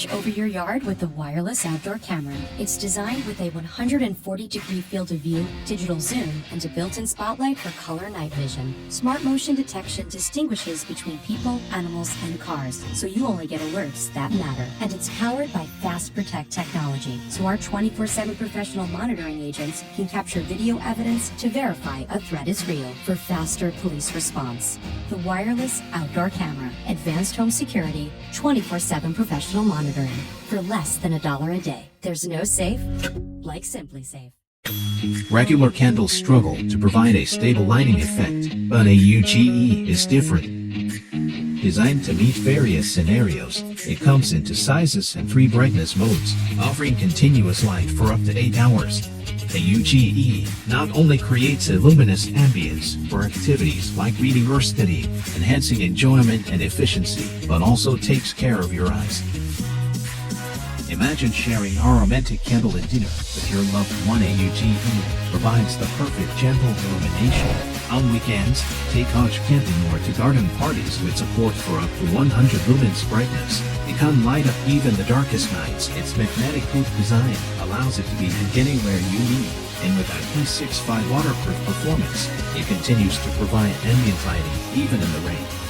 watch over your yard with the wireless outdoor camera. It's designed with a 140-degree field of view, digital zoom, and a built-in spotlight for color night vision. Smart motion detection distinguishes between people, animals, and cars, so you only get alerts that matter. And it's powered by Fast Protect technology, so our 24/7 professional monitoring agents can capture video evidence to verify a threat is real for faster police response. The wireless outdoor camera, advanced home security, 24/7 professional monitoring for less than $1 a day. There's no safe like Simply Safe. Regular candles struggle to provide a stable lighting effect, but AUGE is different. Designed to meet various scenarios, it comes into sizes and 3 brightness modes, offering continuous light for up to 8 hours. AUGE not only creates a luminous ambience for activities like reading or studying, enhancing enjoyment and efficiency, but also takes care of your eyes. Imagine sharing a romantic candlelit dinner with your loved one. AUGE provides the perfect gentle illumination. On weekends, take AUGE camping or to garden parties with support for up to 100 lumens brightness. It can light up even the darkest nights. Its magnetic hood design allows it to be anywhere you need, and with IP65 waterproof performance, it continues to provide ambient lighting even in the rain.